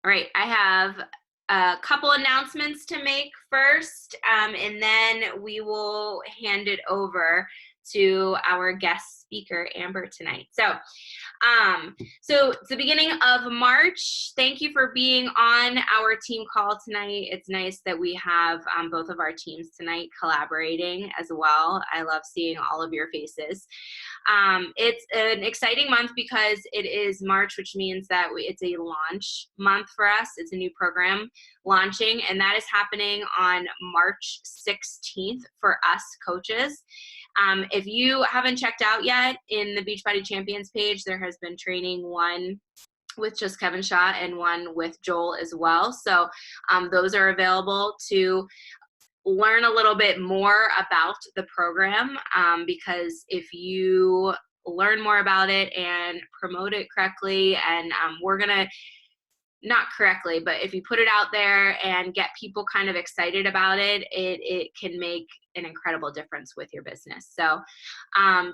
All right, I have a couple announcements to make first, and then we will hand it over to our guest speaker, Amber, tonight. So it's the beginning of March. Thank you for being on our team call tonight. It's nice that we have both of our teams tonight collaborating as well. I love seeing all of your faces. It's an exciting month because it is March, which means that it's a launch month for us. It's a new program launching, and that is happening on March 16th for us coaches. If you haven't checked out yet, in the Beachbody Champions page, there has been training one with just Kevin Shaw and one with Joel as well. So those are available to learn a little bit more about the program, because if you learn more about it and promote it correctly, and we're going to, not correctly, but if you put it out there and get people kind of excited about it, it can make an incredible difference with your business. So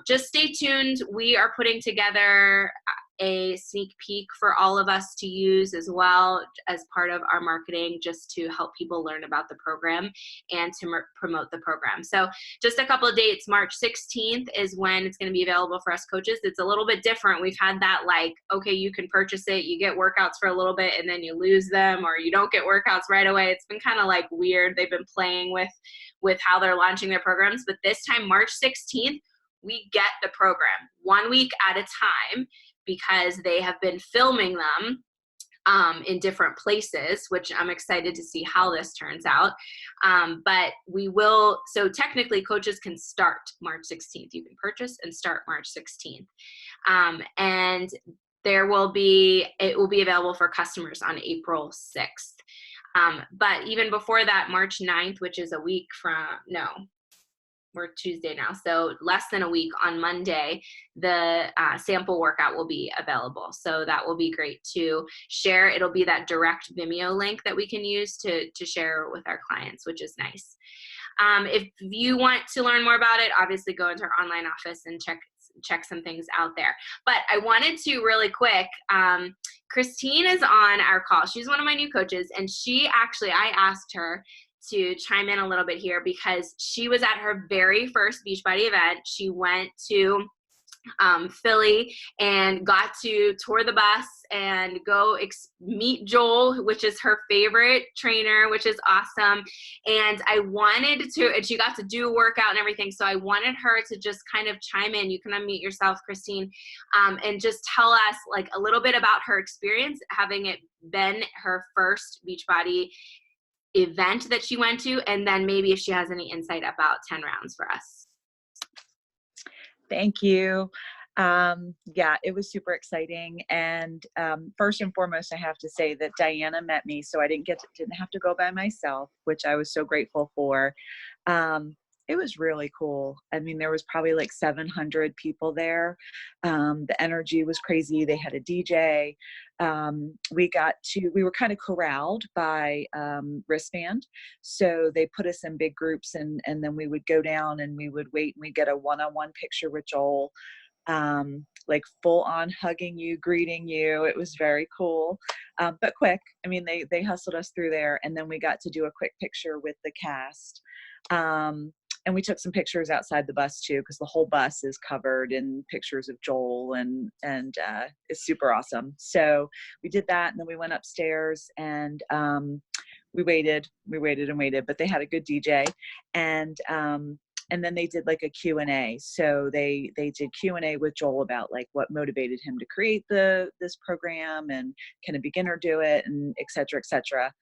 just stay tuned. We are putting together a sneak peek for all of us to use as well as part of our marketing, just to help people learn about the program and to promote the program. So just a couple of dates. March 16th is when it's going to be available for us coaches. It's a little bit different. We've had that, like, okay, you can purchase it, you get workouts for a little bit and then you lose them, or you don't get workouts right away. It's been kind of like weird. They've been playing with how they're launching their programs, but this time, March 16th, we get the program 1 week at a time, because they have been filming them in different places, which I'm excited to see how this turns out. But we will, so technically coaches can start March 16th. You can purchase and start March 16th. And it will be available for customers on April 6th. But even before that, March 9th, which is a week from, no, we're Tuesday now, so less than a week, on Monday, the sample workout will be available. So that will be great to share. It'll be that direct Vimeo link that we can use to share with our clients, which is nice. If you want to learn more about it, obviously go into our online office and check some things out there. But I wanted to really quick, Christine is on our call. She's one of my new coaches, and I asked her to chime in a little bit here because she was at her very first Beachbody event. She went to Philly and got to tour the bus and go meet Joel, which is her favorite trainer, which is awesome. And and she got to do a workout and everything. So I wanted her to just kind of chime in. You can unmute yourself, Christine, and just tell us like a little bit about her experience, having it been her first Beachbody event that she went to, and then maybe if she has any insight about 10 rounds for us. Thank you. Yeah, it was super exciting. And first and foremost, I have to say that Diana met me, so I didn't have to go by myself, which I was so grateful for. It was really cool. I mean, there was probably like 700 people there. The energy was crazy. They had a DJ. We were kind of corralled by wristband. So they put us in big groups, and then we would go down and we would wait, and we'd get a one-on-one picture with Joel, like full on hugging you, greeting you. It was very cool, but quick. I mean, they hustled us through there, and then we got to do a quick picture with the cast. And we took some pictures outside the bus too, because the whole bus is covered in pictures of Joel, and it's super awesome. So we did that, and then we went upstairs, and we waited, but they had a good DJ, and then they did like a Q&A. So they did Q&A with Joel about like what motivated him to create this program, and can a beginner do it, and et cetera, et cetera.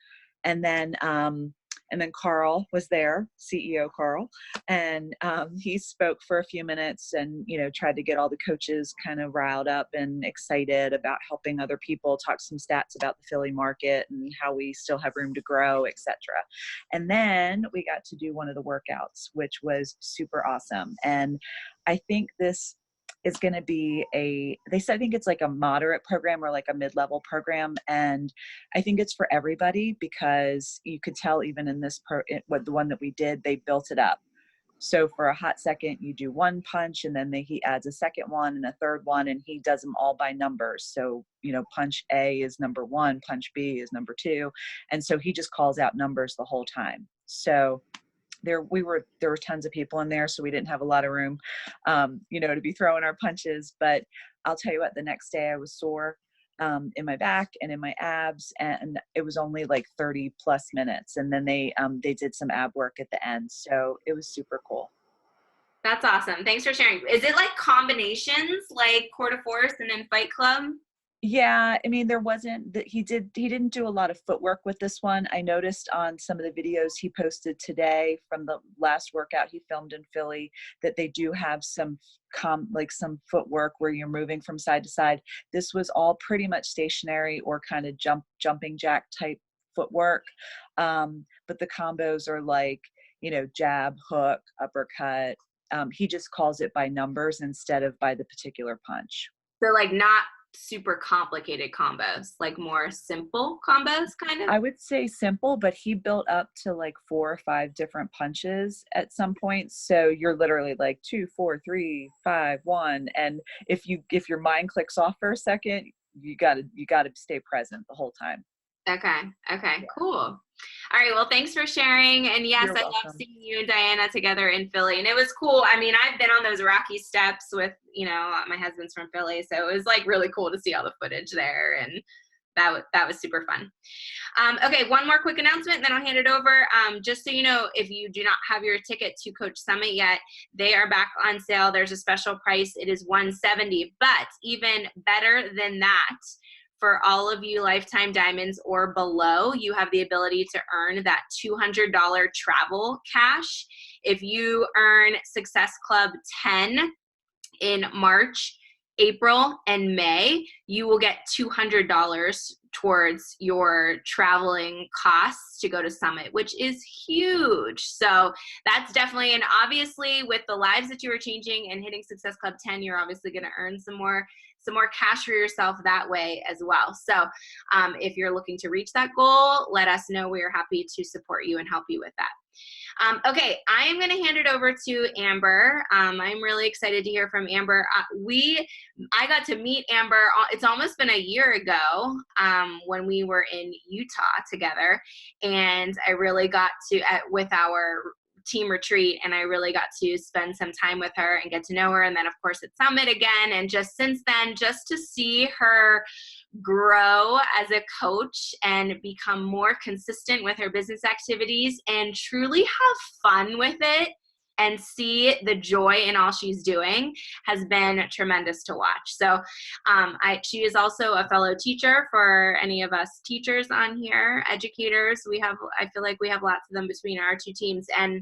And then Carl was there, CEO Carl, and he spoke for a few minutes and, tried to get all the coaches kind of riled up and excited about helping other people, talk some stats about the Philly market and how we still have room to grow, etc. And then we got to do one of the workouts, which was super awesome. And I think this is going to be they said, I think it's like a moderate program or like a mid-level program. And I think it's for everybody, because you could tell even in this the one that we did, they built it up So for a hot second, you do one punch, and then he adds a second one and a third one, and he does them all by numbers. So, punch A is number 1, punch B is number 2. And so he just calls out numbers the whole time. So there were tons of people in there, so we didn't have a lot of room, to be throwing our punches. But I'll tell you what, the next day I was sore in my back and in my abs, and it was only like 30 plus minutes. And then they did some ab work at the end. So it was super cool. That's awesome. Thanks for sharing. Is it like combinations like Quarter Force and then Fight Club? Yeah, I mean, there wasn't that he didn't do a lot of footwork with this one. I noticed on some of the videos he posted today from the last workout he filmed in Philly that they do have some some footwork where you're moving from side to side. This was all pretty much stationary or kind of jumping jack type footwork. But the combos are like, jab, hook, uppercut. He just calls it by numbers instead of by the particular punch. So like not super complicated combos, like more simple combos kind of? I would say simple, but he built up to like 4 or 5 different punches at some point. So you're literally like 2, 4, 3, 5, 1. And if your mind clicks off for a second, you gotta stay present the whole time. Okay. Yeah. Cool. All right. Well, thanks for sharing. And yes, You're I love welcome. seeing you and Diana together in Philly. And it was cool. I mean, I've been on those rocky steps with, my husband's from Philly. So it was like really cool to see all the footage there. And that was super fun. Okay, one more quick announcement, then I'll hand it over. Just so you know, if you do not have your ticket to Coach Summit yet, they are back on sale. There's a special price. It is $170. But even better than that, for all of you Lifetime Diamonds or below, you have the ability to earn that $200 travel cash. If you earn Success Club 10 in March, April, and May, you will get $200 towards your traveling costs to go to Summit, which is huge. So that's definitely, and obviously with the lives that you are changing and hitting Success Club 10, you're obviously going to earn some more cash for yourself that way as well. So if you're looking to reach that goal, let us know. We are happy to support you and help you with that. Okay, I am going to hand it over to Amber. I'm really excited to hear from Amber. I got to meet Amber, it's almost been a year ago when we were in Utah together, and I really got to, with our team retreat, and I really got to spend some time with her and get to know her. And then of course at Summit again, and just since then, just to see her grow as a coach and become more consistent with her business activities and truly have fun with it and see the joy in all she's doing has been tremendous to watch. So she is also a fellow teacher for any of us teachers on here, educators. I feel like we have lots of them between our two teams. And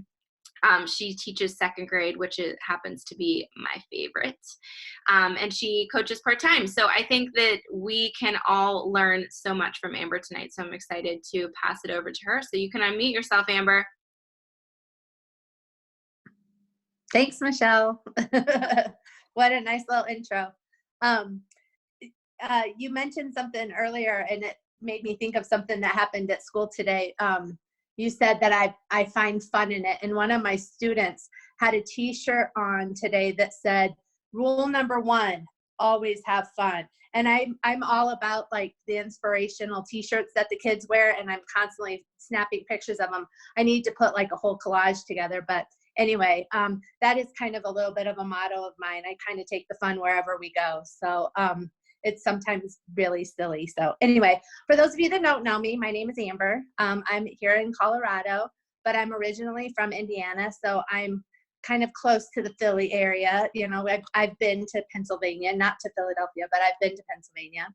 she teaches second grade, which happens to be my favorite. And she coaches part-time. So I think that we can all learn so much from Amber tonight. So I'm excited to pass it over to her. So you can unmute yourself, Amber. Thanks, Michelle. What a nice little intro. You mentioned something earlier, and it made me think of something that happened at school today. You said that I find fun in it. And one of my students had a t-shirt on today that said, rule number 1, always have fun. And I'm all about like the inspirational t-shirts that the kids wear, and I'm constantly snapping pictures of them. I need to put like a whole collage together. But anyway, that is kind of a little bit of a motto of mine. I kind of take the fun wherever we go. So it's sometimes really silly. So anyway, for those of you that don't know me, my name is Amber. I'm here in Colorado, but I'm originally from Indiana. So I'm kind of close to the Philly area. You know, I've been to Pennsylvania, not to Philadelphia, but I've been to Pennsylvania.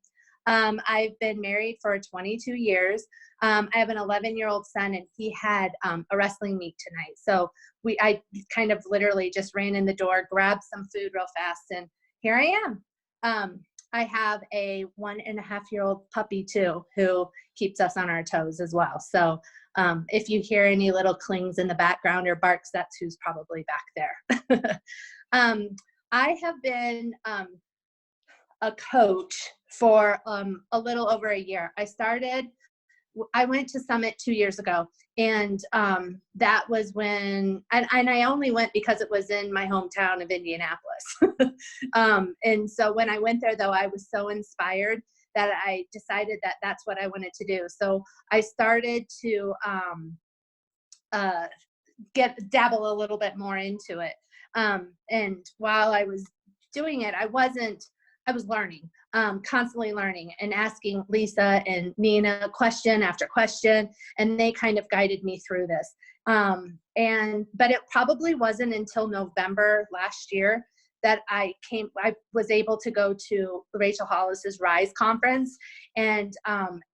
I've been married for 22 years. I have an 11-year-old son, and he had a wrestling meet tonight. So I kind of literally just ran in the door, grabbed some food real fast, and here I am. I have a 1.5-year-old puppy too, who keeps us on our toes as well. So if you hear any little clings in the background or barks, that's who's probably back there. I have been a coach for a little over a year. I started I went to Summit 2 years ago, and that was when, and I only went because it was in my hometown of Indianapolis. And so when I went there, though, I was so inspired that I decided that that's what I wanted to do. So I started to dabble a little bit more into it. And while I was doing it, I was learning, constantly learning and asking Lisa and Nina question after question, and they kind of guided me through this. But it probably wasn't until November last year that I was able to go to Rachel Hollis's Rise conference. And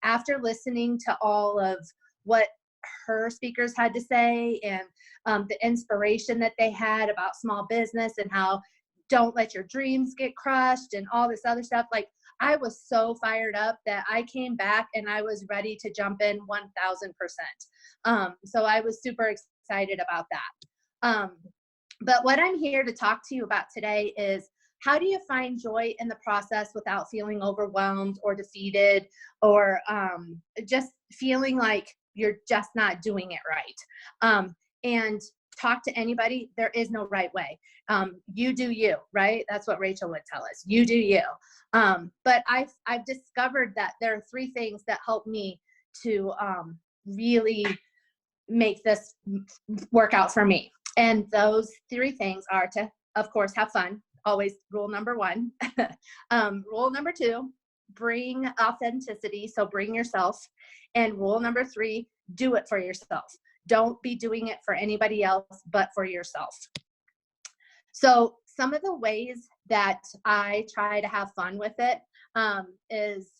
after listening to all of what her speakers had to say, and the inspiration that they had about small business and how don't let your dreams get crushed and all this other stuff, like, I was so fired up that I came back and I was ready to jump in 1000%. So I was super excited about that. But what I'm here to talk to you about today is, how do you find joy in the process without feeling overwhelmed or defeated, or just feeling like you're just not doing it right? And talk to anybody, there is no right way. You do you, right? That's what Rachel would tell us. You do you. But I've discovered that there are 3 things that help me to really make this work out for me. And those 3 things are to, of course, have fun. Always rule number 1. Rule number 2, bring authenticity. So bring yourself. And rule number 3, do it for yourself. Don't be doing it for anybody else, but for yourself. So some of the ways that I try to have fun with it is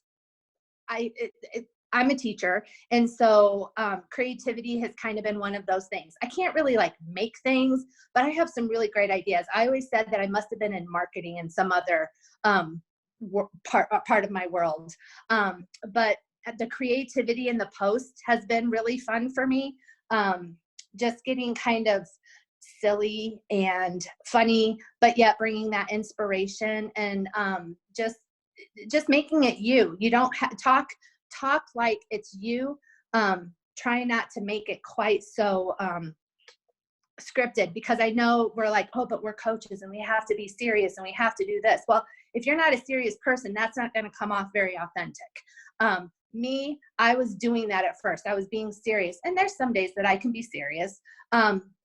I'm a teacher, and so creativity has kind of been one of those things. I can't really like make things, but I have some really great ideas. I always said that I must have been in marketing in some other part of my world. But the creativity in the post has been really fun for me. Just getting kind of silly and funny, but yet bringing that inspiration, and just making it you. You don't talk like it's you. Try not to make it quite so scripted, because I know we're like, oh, but we're coaches and we have to be serious and we have to do this. Well, if you're not a serious person, that's not going to come off very authentic. Me, I was doing that at first. I was being serious, and there's some days that I can be serious.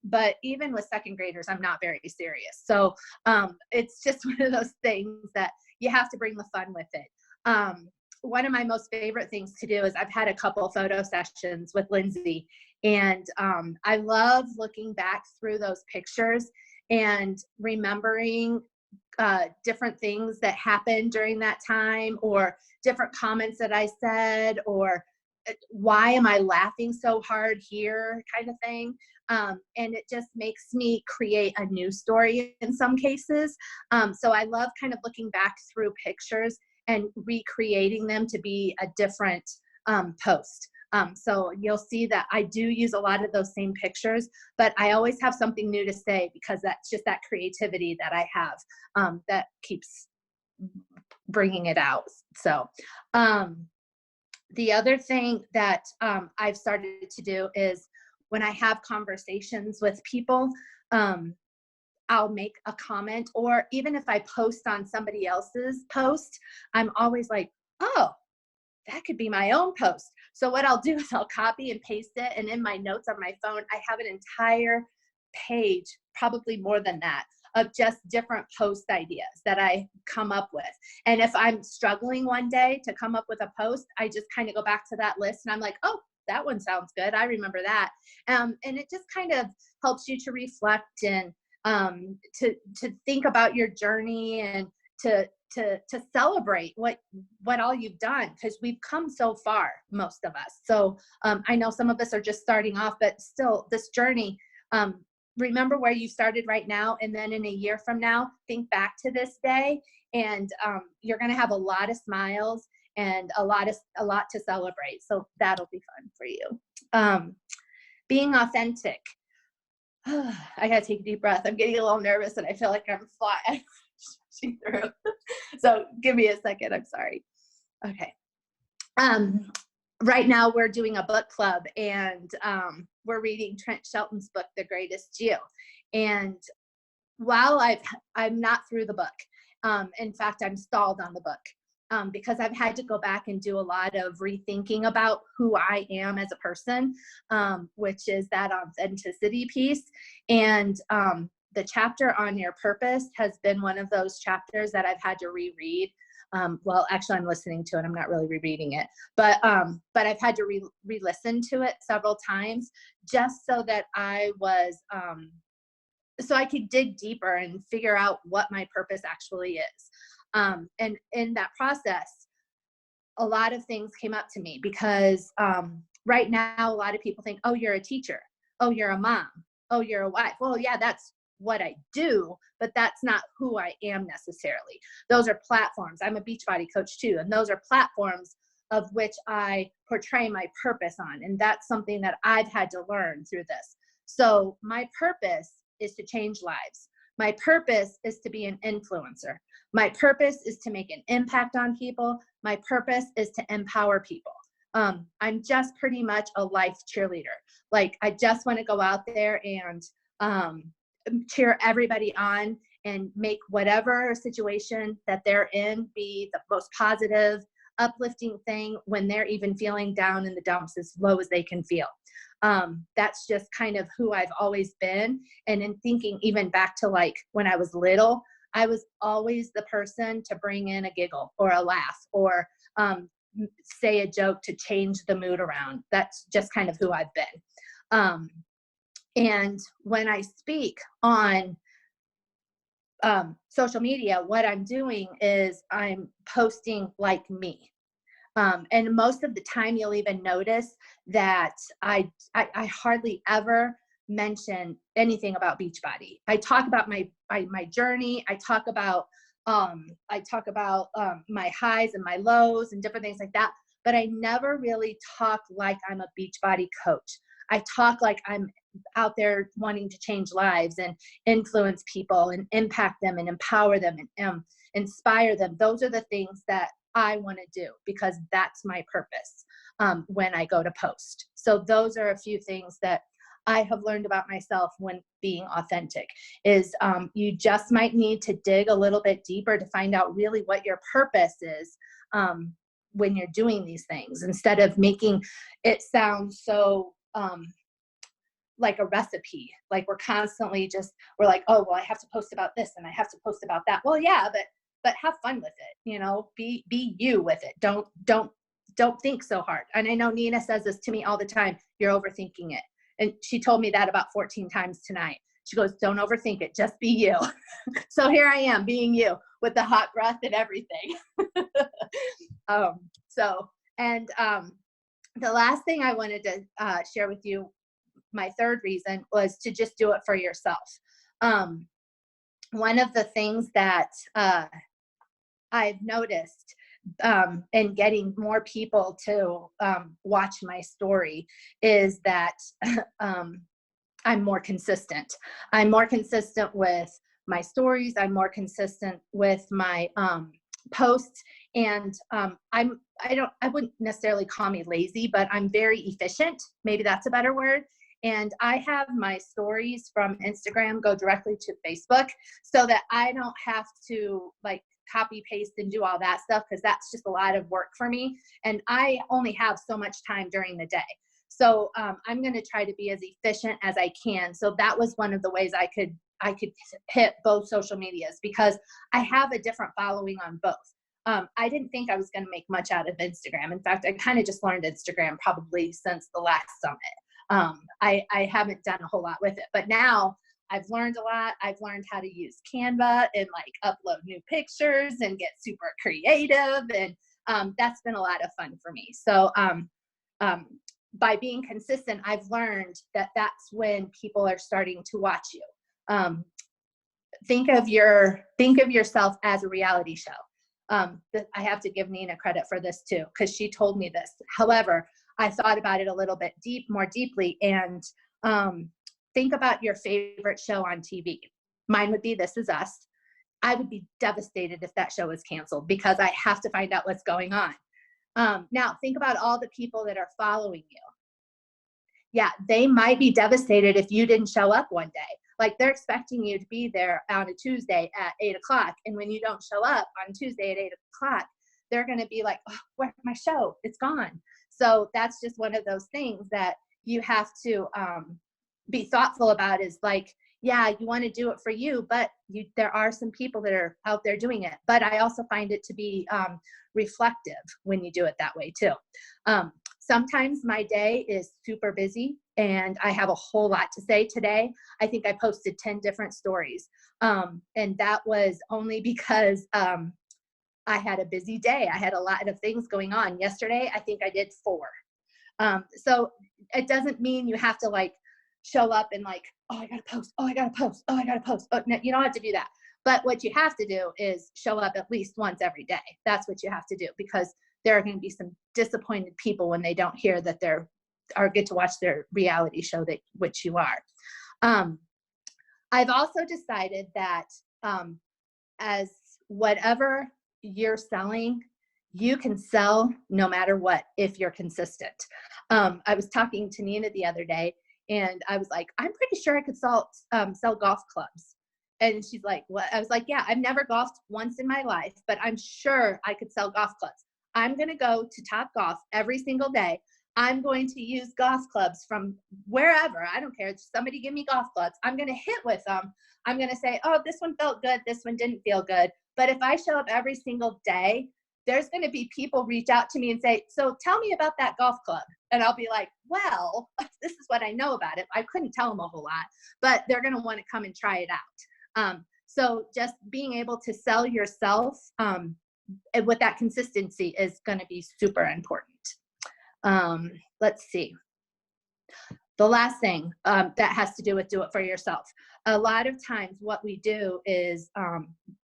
But even with second graders, I'm not very serious. So it's just one of those things that you have to bring the fun with it. One of my most favorite things to do is, I've had a couple photo sessions with Lindsay, and I love looking back through those pictures and remembering different things that happened during that time, or different comments that I said, or why am I laughing so hard here, kind of thing. And it just makes me create a new story in some cases. So I love kind of looking back through pictures and recreating them to be a different post. So you'll see that I do use a lot of those same pictures, but I always have something new to say, because that's just that creativity that I have that keeps bringing it out. So the other thing that I've started to do is, when I have conversations with people, I'll make a comment, or even if I post on somebody else's post, I'm always like, oh, that could be my own post. So what I'll do is I'll copy and paste it, and in my notes on my phone, I have an entire page, probably more than that, of just different post ideas that I come up with. And if I'm struggling one day to come up with a post, I just kind of go back to that list, and I'm like, oh, that one sounds good. I remember that. And it just kind of helps you to reflect, and to think about your journey, and to celebrate what all you've done, because we've come so far, most of us. So I know some of us are just starting off, but still, this journey, remember where you started right now, and then in a year from now, think back to this day, and you're going to have a lot of smiles and a lot to celebrate. So that'll be fun for you. Being authentic. I gotta take a deep breath. I'm getting a little nervous, and I feel like I'm flying through. So give me a second. I'm sorry. Okay. right now we're doing a book club, and we're reading Trent Shelton's book, The Greatest You. And while I'm not through the book, in fact, I'm stalled on the book, because I've had to go back and do a lot of rethinking about who I am as a person, which is that authenticity piece. And the chapter on your purpose has been one of those chapters that I've had to reread. Well, actually, I'm listening to it. I'm not really rereading it, but I've had to re-listen to it several times, just so that so I could dig deeper and figure out what my purpose actually is. And in that process, a lot of things came up to me, because right now, a lot of people think, oh, you're a teacher. Oh, you're a mom. Oh, you're a wife. Well, yeah, that's what I do, but that's not who I am necessarily. Those are platforms. I'm a Beachbody coach too, and those are platforms of which I portray my purpose on. And that's something that I've had to learn through this. So my purpose is to change lives. My purpose is to be an influencer. My purpose is to make an impact on people. My purpose is to empower people. I'm just pretty much a life cheerleader. Like, I just want to go out there and cheer everybody on and make whatever situation that they're in be the most positive, uplifting thing when they're even feeling down in the dumps, as low as they can feel. That's just kind of who I've always been. And in thinking even back to like when I was little, I was always the person to bring in a giggle or a laugh, or say a joke to change the mood around. That's just kind of who I've been. And when I speak on social media, what I'm doing is I'm posting like me. And most of the time, you'll even notice that I hardly ever mention anything about Beachbody. I talk about my journey. I talk about my highs and my lows and different things like that. But I never really talk like I'm a Beachbody coach. I talk like I'm out there wanting to change lives and influence people and impact them and empower them and inspire them. Those are the things that I want to do, because that's my purpose when I go to post. So those are a few things that I have learned about myself when being authentic is you just might need to dig a little bit deeper to find out really what your purpose is when you're doing these things, instead of making it sound so like a recipe. Like we're like, oh, well, I have to post about this and I have to post about that. Well, yeah, but have fun with it, you know, be you with it. Don't think so hard. And I know Nina says this to me all the time, you're overthinking it. And she told me that about 14 times tonight. She goes, don't overthink it, just be you. So here I am being you with the hot breath and everything. The last thing I wanted to share with you, my third reason, was to just do it for yourself. One of the things that I've noticed in getting more people to watch my story is that I'm more consistent. I'm more consistent with my stories. I'm more consistent with my posts. And I wouldn't necessarily call me lazy, but I'm very efficient. Maybe that's a better word. And I have my stories from Instagram go directly to Facebook, so that I don't have to like copy paste and do all that stuff, because that's just a lot of work for me. And I only have so much time during the day. So I'm going to try to be as efficient as I can. So that was one of the ways I could hit both social medias, because I have a different following on both. I didn't think I was going to make much out of Instagram. In fact, I kind of just learned Instagram probably since the last summit. I haven't done a whole lot with it, but now I've learned a lot. I've learned how to use Canva and like upload new pictures and get super creative. And that's been a lot of fun for me. So by being consistent, I've learned that that's when people are starting to watch you. Think of yourself as a reality show. I have to give Nina credit for this too, because she told me this. However, I thought about it a little bit more deeply, and think about your favorite show on TV. Mine would be This Is Us. I would be devastated if that show was canceled, because I have to find out what's going on. Now think about all the people that are following you. Yeah, they might be devastated if you didn't show up one day. Like they're expecting you to be there on a Tuesday at 8 o'clock. And when you don't show up on Tuesday at 8 o'clock, they're going to be like, oh, where's my show? It's gone. So that's just one of those things that you have to be thoughtful about, is like, yeah, you want to do it for you, but there are some people that are out there doing it. But I also find it to be reflective when you do it that way too. Sometimes my day is super busy and I have a whole lot to say today. I think I posted 10 different stories. And that was only because I had a busy day. I had a lot of things going on. Yesterday, I think I did 4. So it doesn't mean you have to like show up and like, oh, I gotta post, oh, I gotta post, oh, I gotta post. Oh, no, you don't have to do that. But what you have to do is show up at least once every day. That's what you have to do, because there are going to be some disappointed people when they don't hear that get to watch their reality show, that which you are. I've also decided that as whatever you're selling, you can sell no matter what if you're consistent. I was talking to Nina the other day, and I was like, I'm pretty sure I could sell golf clubs. And she's like, what? I was like, yeah, I've never golfed once in my life, but I'm sure I could sell golf clubs. I'm going to go to Top Golf every single day. I'm going to use golf clubs from wherever. I don't care. Somebody give me golf clubs. I'm going to hit with them. I'm going to say, oh, this one felt good. This one didn't feel good. But if I show up every single day, there's going to be people reach out to me and say, so tell me about that golf club. And I'll be like, well, this is what I know about it. I couldn't tell them a whole lot, but they're going to want to come and try it out. So just being able to sell yourself with that consistency is going to be super important. Let's see. The last thing that has to do with do it for yourself. A lot of times what we do is,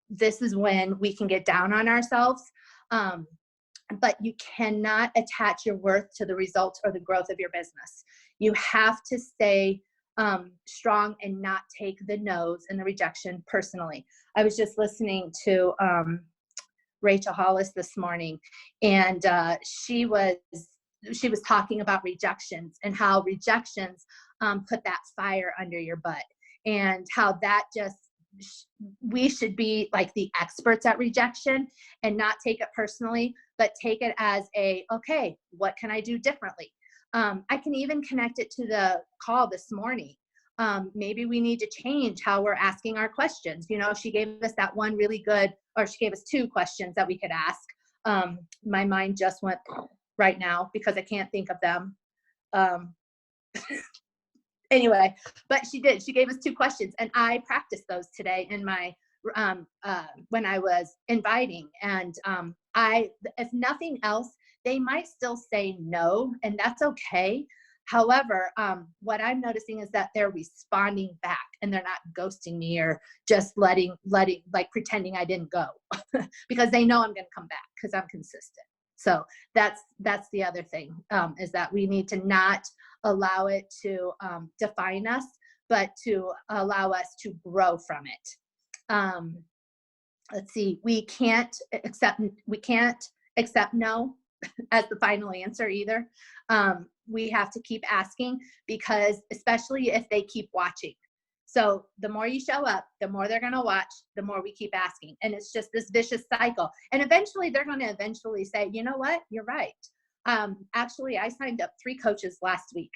this is when we can get down on ourselves, but you cannot attach your worth to the results or the growth of your business. You have to stay strong and not take the no's and the rejection personally. I was just listening to Rachel Hollis this morning, and she was talking about rejections and how rejections put that fire under your butt, and how that just, we should be like the experts at rejection and not take it personally, but take it as okay, what can I do differently? I can even connect it to the call this morning. Maybe we need to change how we're asking our questions. You know, she gave us that one really good, or she gave us 2 questions that we could ask. My mind just went right now because I can't think of them. Anyway, but she gave us 2 questions, and I practiced those today in my, when I was inviting. And if nothing else, they might still say no, and that's okay. However, what I'm noticing is that they're responding back, and they're not ghosting me or just letting like pretending I didn't go because they know I'm going to come back because I'm consistent. So that's the other thing, is that we need to not allow it to define us, but to allow us to grow from it. Let's see, we can't accept no as the final answer either. We have to keep asking, because especially if they keep watching. So the more you show up, the more they're going to watch, the more we keep asking. And it's just this vicious cycle. And eventually they're going to say, you know what, you're right. Actually, I signed up 3 coaches last week.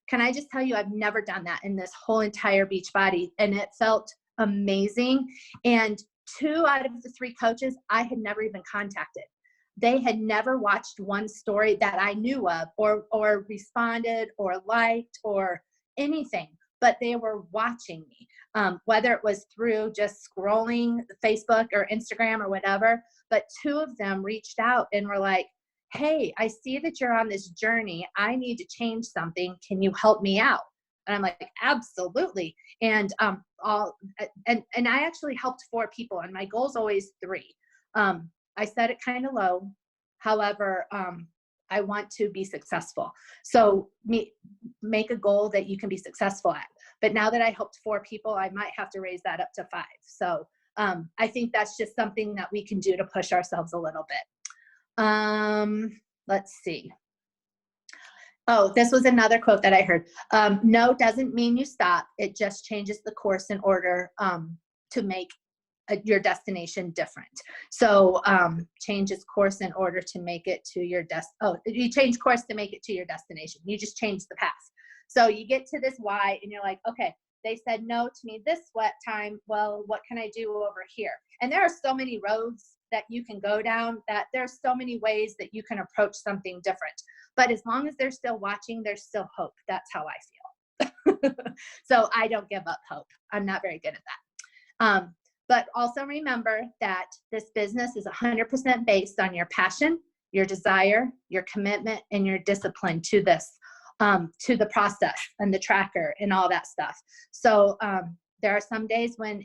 Can I just tell you, I've never done that in this whole entire Beachbody, and it felt amazing. And 2 out of the 3 coaches I had never even contacted. They had never watched one story that I knew of, or responded or liked or anything, but they were watching me, whether it was through just scrolling Facebook or Instagram or whatever. But 2 of them reached out and were like, hey, I see that you're on this journey. I need to change something. Can you help me out? And I'm like, absolutely. And and I actually helped 4 people, and my goal is always 3. I set it kind of low. However, I want to be successful. So make a goal that you can be successful at. But now that I helped 4 people, I might have to raise that up to 5. So I think that's just something that we can do to push ourselves a little bit. let's see. Oh, this was another quote that I heard. No doesn't mean you stop. It just changes the course in order to make your destination different. So changes course in order to make it to your you change course to make it to your destination. You just change the path. So you get to this why and you're like, okay, they said no to me this time. Well, what can I do over here? And there are so many roads that you can go down, that there's so many ways that you can approach something different. But as long as they're still watching, there's still hope. That's how I feel. So I don't give up hope. I'm not very good at that. But also remember that this business is 100% based on your passion, your desire, your commitment, and your discipline to this, to the process and the tracker and all that stuff. So there are some days when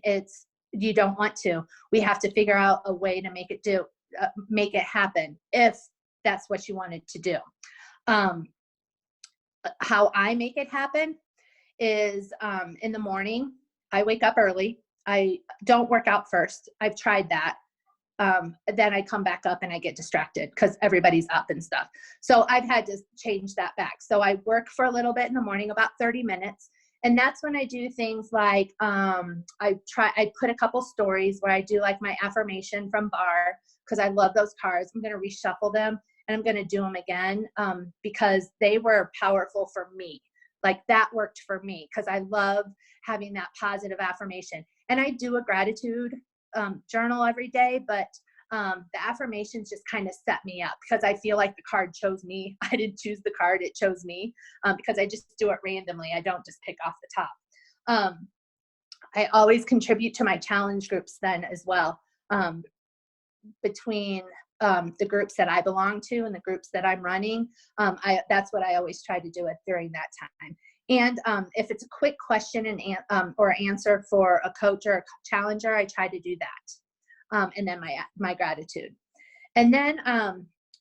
you don't want to. We have to figure out a way to make it happen if that's what you wanted to do. How I make it happen is in the morning, I wake up early. I don't work out first. I've tried that. Then I come back up and I get distracted because everybody's up and stuff. So I've had to change that back. So I work for a little bit in the morning, about 30 minutes. And that's when I do things like I put a couple stories where I do like my affirmation from Bar, because I love those cards. I'm going to reshuffle them and I'm going to do them again because they were powerful for me. Like that worked for me because I love having that positive affirmation. And I do a gratitude journal every day, but the affirmations just kind of set me up because I feel like the card chose me. I didn't choose the card, it chose me because I just do it randomly. I don't just pick off the top. I always contribute to my challenge groups then as well, between the groups that I belong to and the groups that I'm running. That's what I always try to do it during that time. And if it's a quick question or answer for a coach or a challenger, I try to do that. And then my gratitude. And then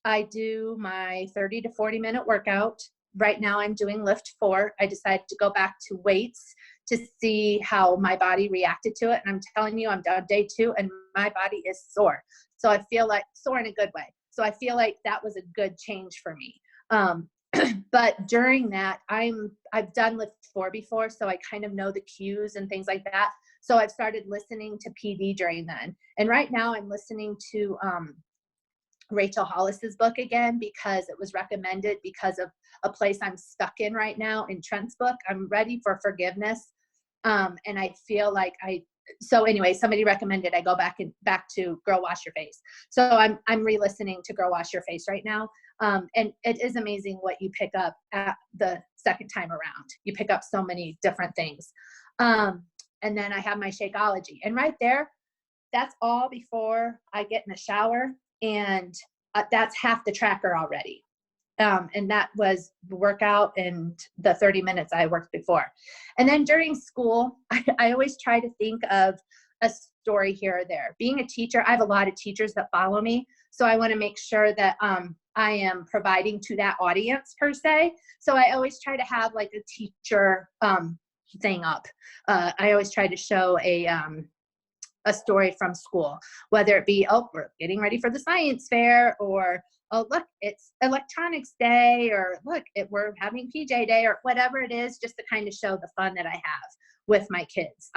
I do my 30 to 40 minute workout. Right now I'm doing lift 4. I decided to go back to weights to see how my body reacted to it. And I'm telling you, I'm on day 2 and my body is sore. So I feel like sore in a good way. So I feel like that was a good change for me. But during that, I've done lift 4 before, so I kind of know the cues and things like that. So I've started listening to PD during then. And right now I'm listening to Rachel Hollis's book again because it was recommended because of a place I'm stuck in right now in Trent's book. I'm ready for forgiveness. And I feel like so anyway, somebody recommended I go back to Girl Wash Your Face. So I'm re-listening to Girl Wash Your Face right now. And it is amazing what you pick up at the second time around. You pick up so many different things. And then I have my Shakeology. And right there, that's all before I get in the shower. And that's half the tracker already. And that was the workout and the 30 minutes I worked before. And then during school, I always try to think of a story here or there. Being a teacher, I have a lot of teachers that follow me. So I want to make sure that I am providing to that audience per se. So I always try to have like a teacher thing up. I always try to show a story from school, whether it be, oh, we're getting ready for the science fair, or, oh, look, it's electronics day, or look, we're having PJ day, or whatever it is, just to kind of show the fun that I have with my kids.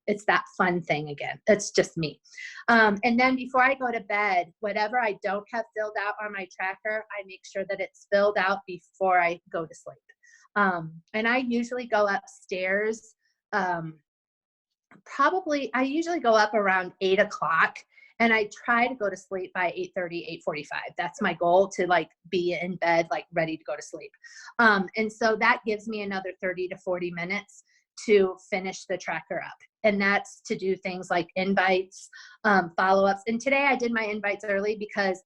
It's that fun thing again. It's just me. And then before I go to bed, whatever I don't have filled out on my tracker, I make sure that it's filled out before I go to sleep. And I usually go upstairs. I usually go up around 8 o'clock and I try to go to sleep by 8:30, 8:45. That's my goal, to like be in bed, like ready to go to sleep. And so that gives me another 30 to 40 minutes to finish the tracker up. And that's to do things like invites, follow-ups. And today I did my invites early because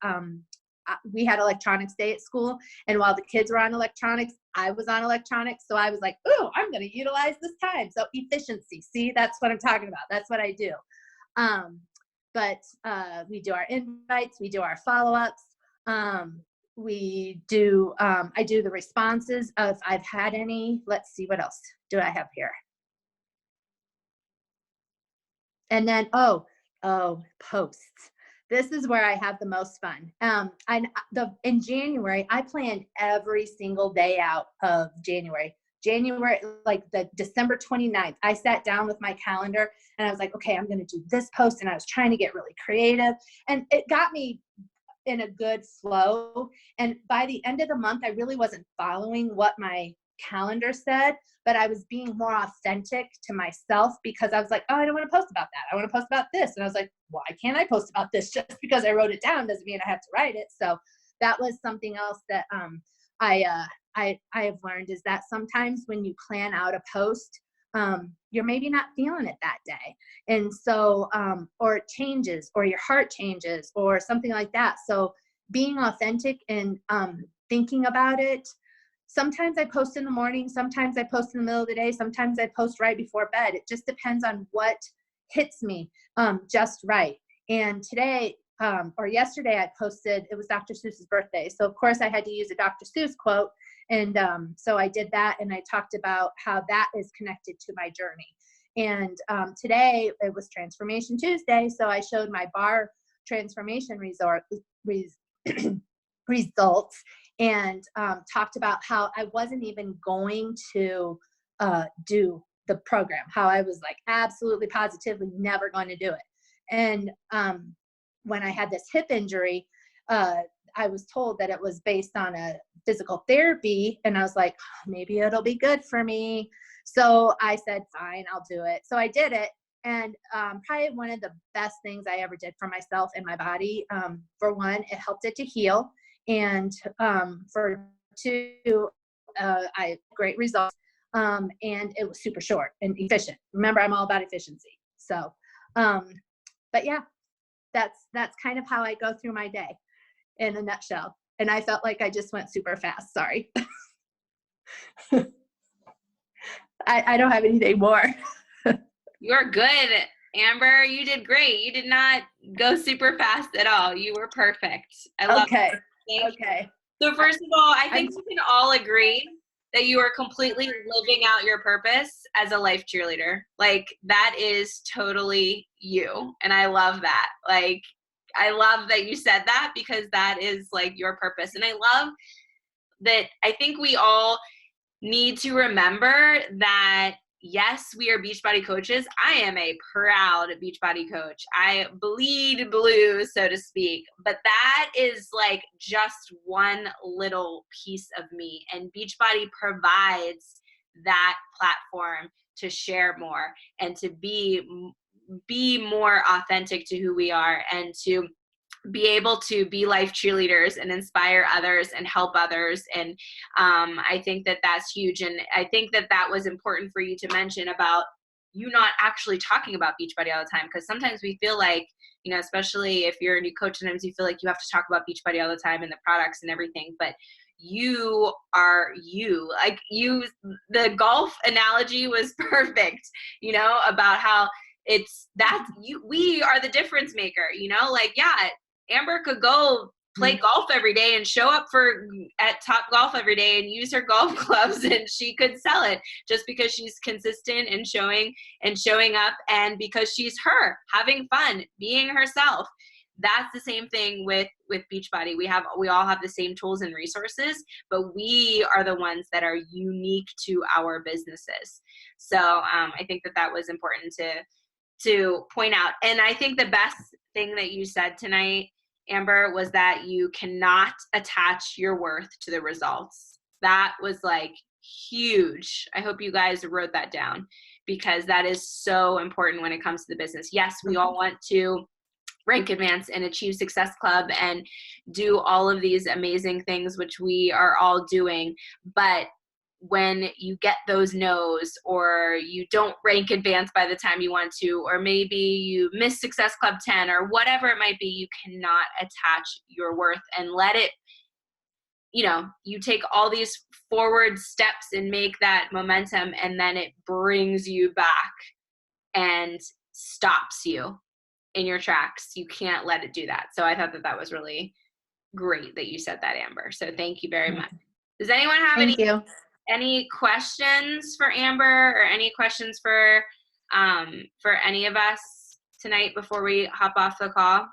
we had electronics day at school. And while the kids were on electronics, I was on electronics. So I was like, oh, I'm going to utilize this time. So efficiency, see, that's what I'm talking about. That's what I do. But we do our invites, we do our follow-ups. We do, I do the responses if I've had any. Let's see, what else do I have here? And then, oh, posts. This is where I have the most fun. In January, I planned every single day out of January. January, like the December 29th, I sat down with my calendar and I was like, okay, I'm going to do this post. And I was trying to get really creative, and it got me in a good flow. And by the end of the month, I really wasn't following what my calendar said, but I was being more authentic to myself, because I was like, oh, I don't want to post about that. I want to post about this. And I was like, why can't I post about this? Just because I wrote it down doesn't mean I have to write it. So that was something else that I have learned, is that sometimes when you plan out a post, you're maybe not feeling it that day. And so, or it changes, or your heart changes, or something like that. So being authentic and thinking about it. Sometimes I post in the morning, sometimes I post in the middle of the day, sometimes I post right before bed. It just depends on what hits me just right. And today, or yesterday, I posted, it was Dr. Seuss's birthday. So of course I had to use a Dr. Seuss quote. And so I did that, and I talked about how that is connected to my journey. And today it was Transformation Tuesday. So I showed my bar transformation results, and talked about how I wasn't even going to do the program, how I was like absolutely positively never going to do it. And when I had this hip injury, I was told that it was based on a physical therapy, and I was like, maybe it'll be good for me. So I said, fine, I'll do it. So I did it. And probably one of the best things I ever did for myself and my body. For one, it helped it to heal. And for two, I great results. And it was super short and efficient. Remember, I'm all about efficiency. So, but yeah, that's kind of how I go through my day in a nutshell. And I felt like I just went super fast. Sorry. I don't have anything more. You're good, Amber. You did great. You did not go super fast at all. You were perfect. I love Okay. it. Okay. So first of all, I think we can all agree that you are completely living out your purpose as a life cheerleader. Like, that is totally you. And I love that. Like, I love that you said that, because that is like your purpose. And I love that. I think we all need to remember that, yes, we are Beachbody coaches. I am a proud Beachbody coach. I bleed blue, so to speak. But that is like just one little piece of me. And Beachbody provides that platform to share more and to be more authentic to who we are, and to be able to be life cheerleaders and inspire others and help others. And I think that that's huge. And I think that that was important for you to mention about you not actually talking about Beachbody all the time. Because sometimes we feel like, you know, especially if you're a new coach, sometimes you feel like you have to talk about Beachbody all the time and the products and everything. But you are you. Like, you, the golf analogy was perfect, you know, about how it's that we are the difference maker, you know, like, yeah, Amber could go play golf every day and show up at Top Golf every day and use her golf clubs, and she could sell it just because she's consistent and showing up, and because she's her, having fun, being herself. That's the same thing with Beachbody. We all have the same tools and resources, but we are the ones that are unique to our businesses. So I think that was important to point out. And I think the best thing that you said tonight, Amber, was that you cannot attach your worth to the results. That was like huge. I hope you guys wrote that down, because that is so important when it comes to the business. Yes, we all want to rank, advance, and achieve Success Club and do all of these amazing things, which we are all doing. But when you get those no's, or you don't rank advance by the time you want to, or maybe you miss Success Club 10, or whatever it might be, you cannot attach your worth and let it, you know, you take all these forward steps and make that momentum, and then it brings you back and stops you in your tracks. You can't let it do that. So I thought that was really great that you said that, Amber. So thank you very much. Does anyone have any questions for Amber, or any questions for any of us tonight before we hop off the call?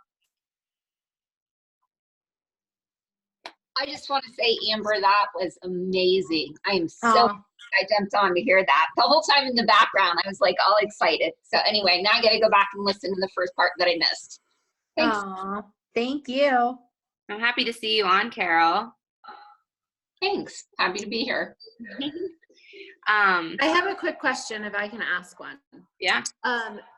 I just want to say, Amber, that was amazing. I am so Oh, I jumped on to hear that. The whole time in the background, I was like all excited. So anyway, now I got to go back and listen to the first part that I missed. Thanks. oh, thank you. I'm happy to see you on, Carol. Thanks. Happy to be here. I have a quick question if I can ask one. Yeah.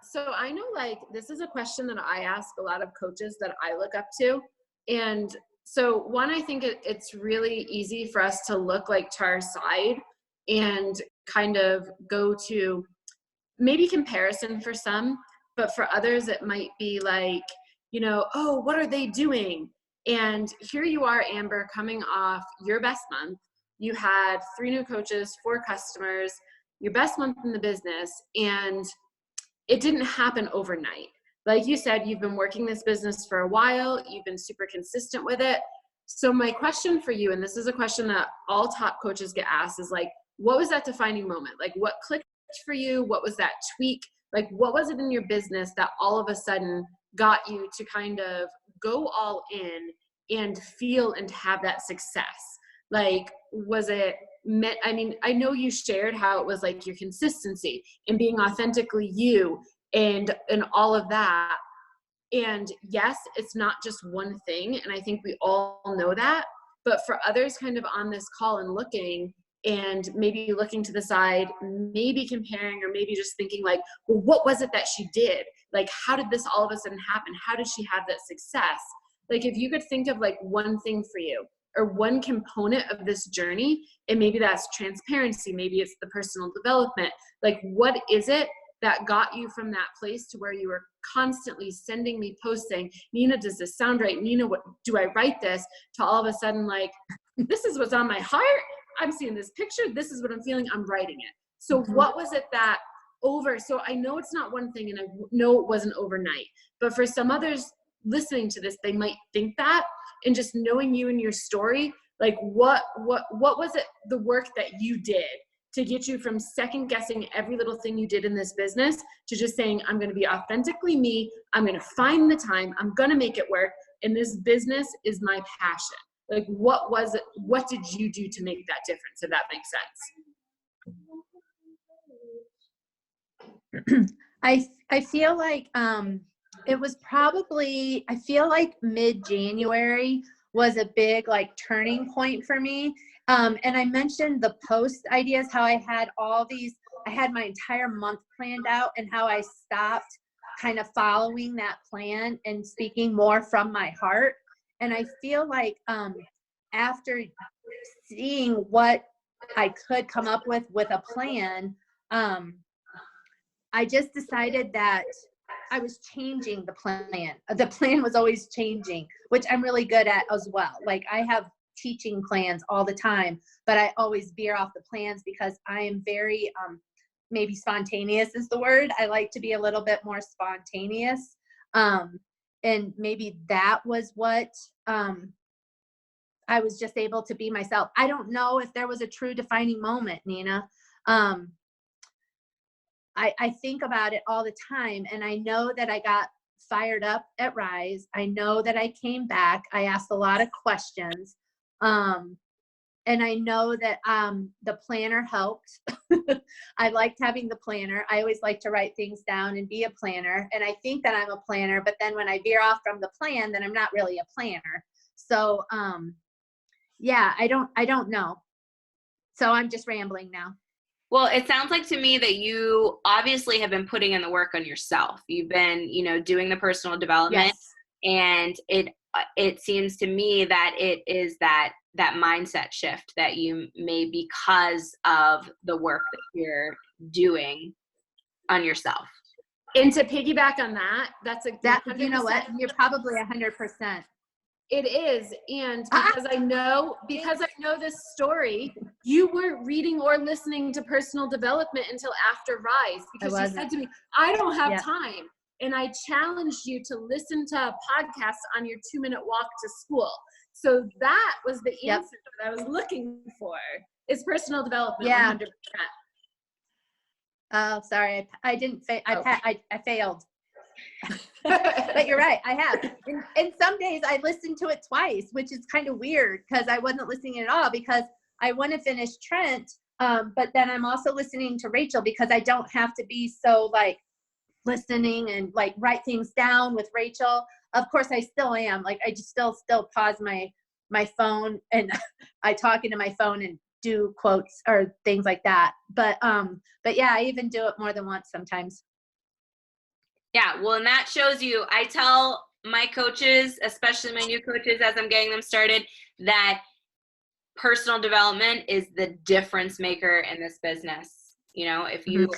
So I know like this is a question that I ask a lot of coaches that I look up to. And so one, I think it's really easy for us to look like to our side and kind of go to maybe comparison for some, but for others it might be like, you know, oh, what are they doing? And here you are, Amber, coming off your best month. You had 3 new coaches, 4 customers, your best month in the business, and it didn't happen overnight. Like you said, you've been working this business for a while, you've been super consistent with it. So my question for you, and this is a question that all top coaches get asked, is like, what was that defining moment? Like what clicked for you? What was that tweak? Like what was it in your business that all of a sudden got you to kind of go all in and feel and have that success? Like, was it meant, I mean, I know you shared how it was like your consistency and being authentically you and all of that. And yes, it's not just one thing. And I think we all know that, but for others kind of on this call and looking and maybe looking to the side, maybe comparing, or maybe just thinking like, well, what was it that she did? Like, how did this all of a sudden happen? How did she have that success? Like, if you could think of like one thing for you or one component of this journey, and maybe that's transparency, maybe it's the personal development, like what is it that got you from that place to where you were constantly sending me posts saying, Nina, does this sound right? Nina, what do I write this? To all of a sudden like, this is what's on my heart. I'm seeing this picture. This is what I'm feeling. I'm writing it. So what was it that so I know it's not one thing and I know it wasn't overnight, but for some others listening to this, they might think that, and just knowing you and your story, like what was it, the work that you did to get you from second guessing every little thing you did in this business to just saying, I'm going to be authentically me. I'm going to find the time. I'm going to make it work. And this business is my passion. Like, what was it? What did you do to make that difference? If that makes sense. I feel like it was probably, I feel like mid-January was a big like turning point for me. And I mentioned the post ideas, how I had all these, I had my entire month planned out and how I stopped kind of following that plan and speaking more from my heart. And I feel like after seeing what I could come up with a plan, I just decided that I was changing the plan. The plan was always changing, which I'm really good at as well. Like I have teaching plans all the time, but I always veer off the plans because I am very, maybe spontaneous is the word. I like to be a little bit more spontaneous. And maybe that was what, I was just able to be myself. I don't know if there was a true defining moment, Nina. I think about it all the time, and I know that I got fired up at Rise. I know that I came back. I asked a lot of questions. And I know that the planner helped. I liked having the planner. I always like to write things down and be a planner. And I think that I'm a planner, but then when I veer off from the plan, then I'm not really a planner. So yeah, I don't know. So I'm just rambling now. Well, it sounds like to me that you obviously have been putting in the work on yourself. You've been, doing the personal development, Yes. and it seems to me that it is that mindset shift that you made because of the work that you're doing on yourself. And to piggyback on that, that's You know what? You're probably 100%. It is. And because I know this story, you weren't reading or listening to personal development until after Rise, because you said to me, I don't have time. And I challenged you to listen to a podcast on your 2-minute walk to school. So that was the answer that I was looking for, is personal development. Yeah. 100%. Oh, sorry. I didn't. I failed. But you're right, I have. And some days I listen to it twice, which is kind of weird because I wasn't listening at all because I want to finish Trent. But then I'm also listening to Rachel because I don't have to be so like listening and like write things down with Rachel. Of course I still am. Like I just still pause my phone and I talk into my phone and do quotes or things like that. But yeah, I even do it more than once sometimes. Yeah, well, and that shows you, I tell my coaches, especially my new coaches as I'm getting them started, that personal development is the difference maker in this business. You know, if you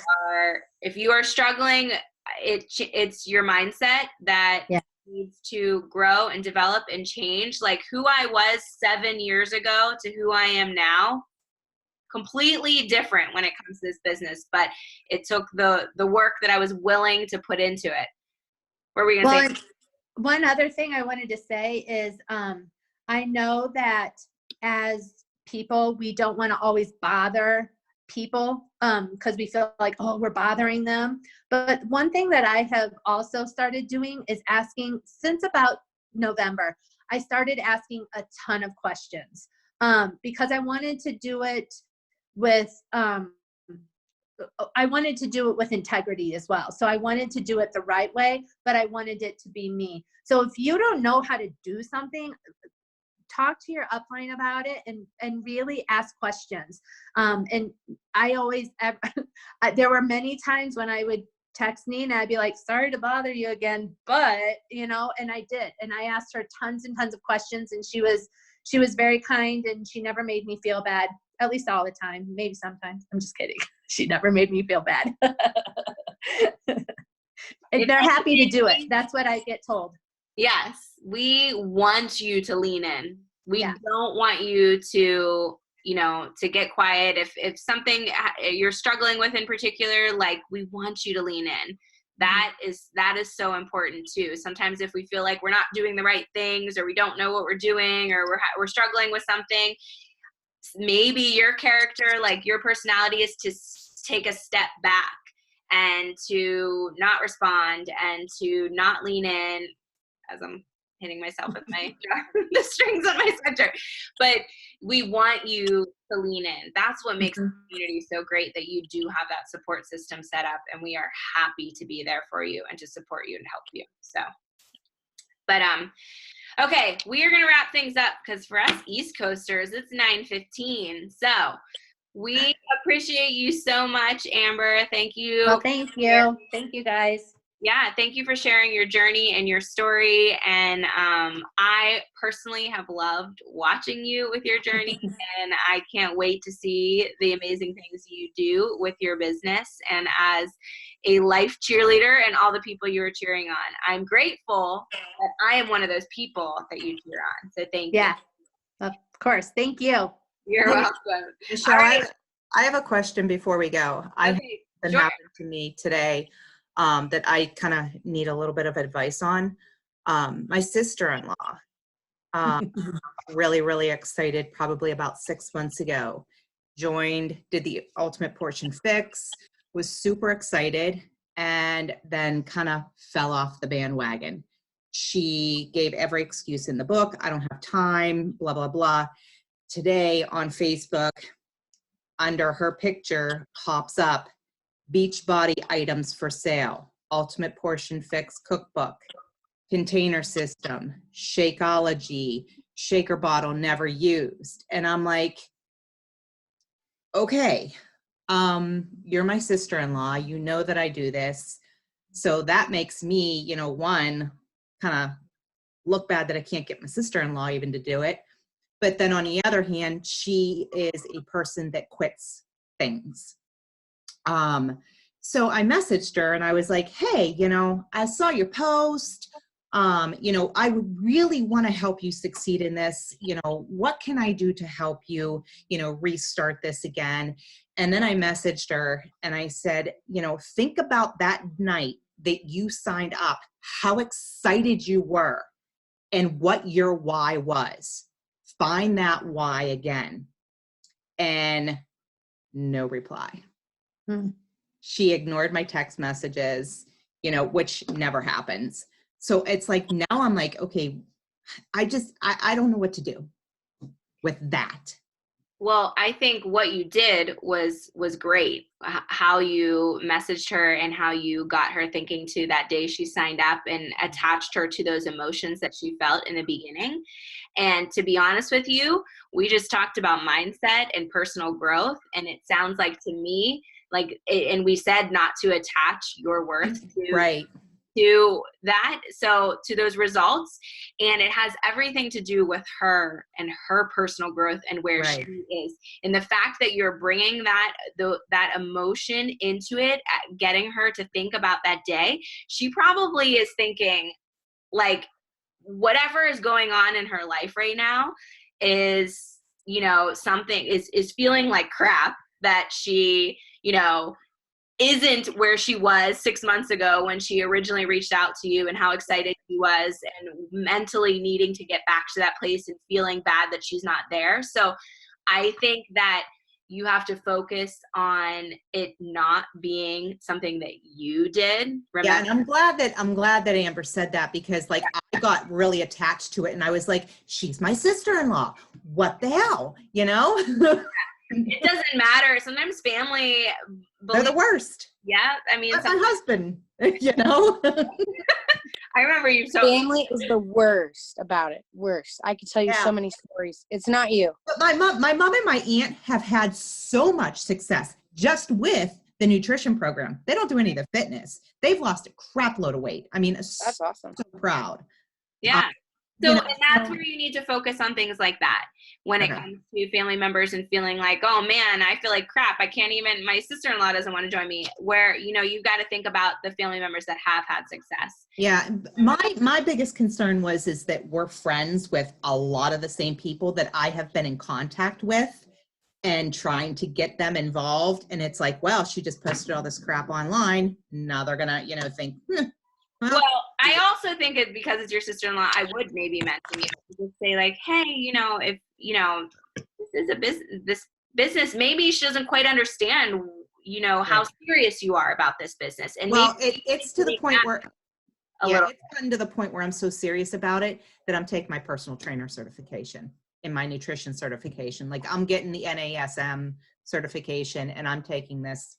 are struggling, it's your mindset that needs to grow and develop and change. Like who I was 7 years ago to who I am now, completely different when it comes to this business, but it took the work that I was willing to put into it. What were we going to say? One other thing I wanted to say is I know that as people, we don't want to always bother people because we feel like, oh, we're bothering them. But one thing that I have also started doing is asking, since about November, I started asking a ton of questions because I wanted to do it with integrity as well. So I wanted to do it the right way, but I wanted it to be me. So if you don't know how to do something, talk to your upline about it and really ask questions. And I always, there were many times when I would text Nina, I'd be like, sorry to bother you again, but and I did. And I asked her tons and tons of questions and she was very kind and she never made me feel bad. At least all the time, maybe sometimes. I'm just kidding. She never made me feel bad. And they're happy to do it. That's what I get told. Yes, we want you to lean in. We don't want you to, to get quiet. If something you're struggling with in particular, like we want you to lean in. That is so important too. Sometimes if we feel like we're not doing the right things or we don't know what we're doing or we're struggling with something, maybe your character, like your personality is to take a step back and to not respond and to not lean in, as I'm hitting myself with the strings on my sweatshirt. But we want you to lean in. That's what makes the community so great, that you do have that support system set up, and we are happy to be there for you and to support you and help you. So, but okay, we are going to wrap things up because for us East Coasters, it's 9:15. So we appreciate you so much, Amber. Thank you. Well, thank you. Thank you, guys. Yeah, thank you for sharing your journey and your story. And I personally have loved watching you with your journey, and I can't wait to see the amazing things you do with your business and as a life cheerleader and all the people you are cheering on. I'm grateful that I am one of those people that you cheer on. So thank you. Yeah, of course. Thank you. You're welcome. Michelle, All right. I have a question before we go. Okay, That sure. happened to me today that I kind of need a little bit of advice on. My sister-in-law, really, really excited, probably about 6 months ago, joined, did the Ultimate Portion Fix, was super excited, and then kind of fell off the bandwagon. She gave every excuse in the book. I don't have time, blah, blah, blah. Today on Facebook, under her picture pops up beach body items for sale, Ultimate Portion Fix cookbook, container system, Shakeology, shaker bottle never used. And I'm like, okay, you're my sister-in-law, you know that I do this. So that makes me, one, kind of look bad that I can't get my sister-in-law even to do it. But then on the other hand, she is a person that quits things. So I messaged her and I was like, hey, I saw your post. I would really want to help you succeed in this. What can I do to help you, restart this again? And then I messaged her and I said, think about that night that you signed up, how excited you were and what your why was. Find that why again. And no reply. She ignored my text messages. you know, which never happens. So it's like, now I'm like, okay, I don't know what to do with that. Well, I think what you did was great. How you messaged her and how you got her thinking to that day she signed up and attached her to those emotions that she felt in the beginning. And to be honest with you, we just talked about mindset and personal growth, and it sounds like to me and we said not to attach your worth Right. to that, so to those results, and it has everything to do with her and her personal growth and where Right. she is, and the fact that you're bringing that emotion into it, getting her to think about that day. She probably is thinking, like, whatever is going on in her life right now is, you know, something is feeling like crap, that she, you know, isn't where she was 6 months ago when she originally reached out to you, and how excited she was, and mentally needing to get back to that place and feeling bad that she's not there. So I think that you have to focus on it not being something that you did. Remember? Yeah, and I'm glad that Amber said that, because like I got really attached to it, and I was like, she's my sister-in-law. What the hell, you know? It doesn't matter. Sometimes family, They're the worst. Yeah, I mean, That's my husband, you know? I remember you told Family is the worst about it. Worst. I could tell you so many stories. It's not you. But my mom and my aunt have had so much success just with the nutrition program. They don't do any of the fitness. They've lost a crap load of weight. I mean, That's awesome. So proud. Yeah. So, you know, and that's where you need to focus on things like that when it comes to family members and feeling like, oh man, I feel like crap. I can't even, my sister-in-law doesn't want to join me. Where, you know, you've got to think about the family members that have had success. Yeah. My biggest concern is that we're friends with a lot of the same people that I have been in contact with, and trying to get them involved. And it's like, well, she just posted all this crap online. Now they're going to, you know, think, well, I also think it, because it's your sister-in-law, I would maybe mention, you know, just say like, hey, you know, if, you know, this is a business, maybe she doesn't quite understand, you know, how serious you are about this business. And well, maybe it's to the point where, little. It's gotten to the point where I'm so serious about it that I'm taking my personal trainer certification and my nutrition certification. Like, I'm getting the NASM certification, and I'm taking this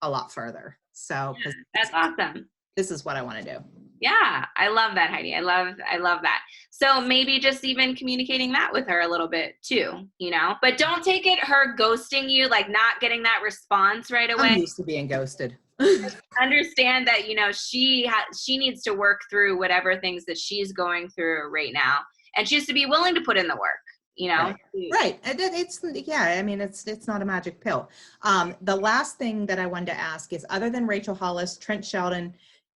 a lot further. So That's awesome. This is what I want to do. Yeah, I love that, Heidi. I love that. So maybe just even communicating that with her a little bit too, you know, but don't take it her ghosting you, like not getting that response right away. I'm used to being ghosted. Understand that, you know, she needs to work through whatever things that she's going through right now, and she has to be willing to put in the work, you know. Right. It's, yeah, I mean, it's not a magic pill. The last thing that I wanted to ask is, other than Rachel Hollis, Trent Sheldon,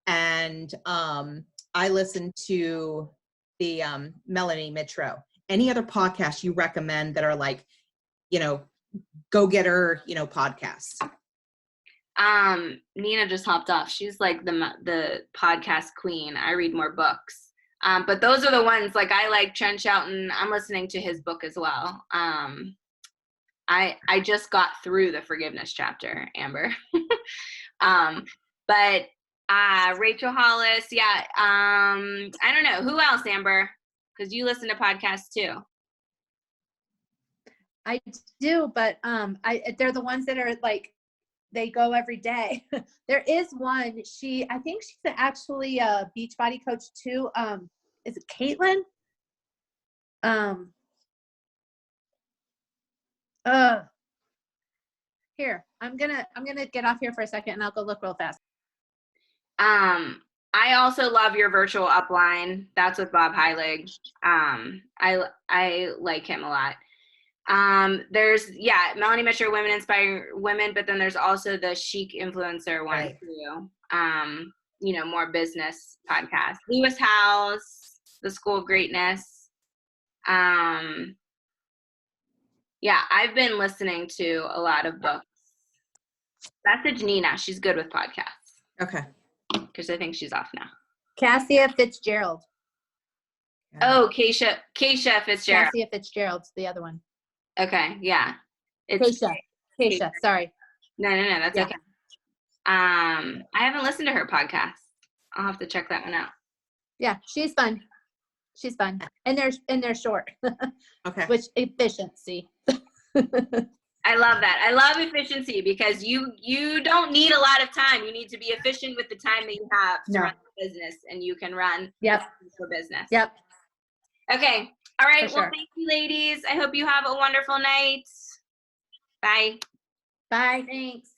and I listen to the Melanie Mitro, any other podcasts you recommend that are like, you know, go getter, you know, podcasts? Nina just hopped off. She's like the podcast queen. I read more books. But those are the ones, like, I like Trent Shelton. I'm listening to his book as well. I just got through the forgiveness chapter, Amber. But Rachel Hollis, yeah. I don't know. Who else, Amber? Because you listen to podcasts too. I do, but they're the ones that are like, they go every day. There is one, I think she's actually a Beachbody coach too. Is it Caitlin? Here, I'm gonna get off here for a second and I'll go look real fast. I also love your virtual upline. That's with Bob Heilig. I like him a lot. There's, Melanie Mitchell, Women Inspire Women, but then there's also the Chic Influencer one, right, too. You know, more business podcast. Lewis House, The School of Greatness. Yeah, I've been listening to a lot of books. Message Nina. She's good with podcasts. Okay. Because I think she's off now. Cassia Fitzgerald. Oh, Keisha Fitzgerald. Cassia Fitzgerald's the other one. Okay, yeah. Keisha, sorry. No, that's okay. I haven't listened to her podcast. I'll have to check that one out. Yeah, she's fun. She's fun. And they're short. Okay. Which efficiency. I love that. I love efficiency because you don't need a lot of time. You need to be efficient with the time that you have to run the business, and you can run for business. Yep. Okay. All right. For Well, sure. thank you, ladies. I hope you have a wonderful night. Bye. Bye. Thanks.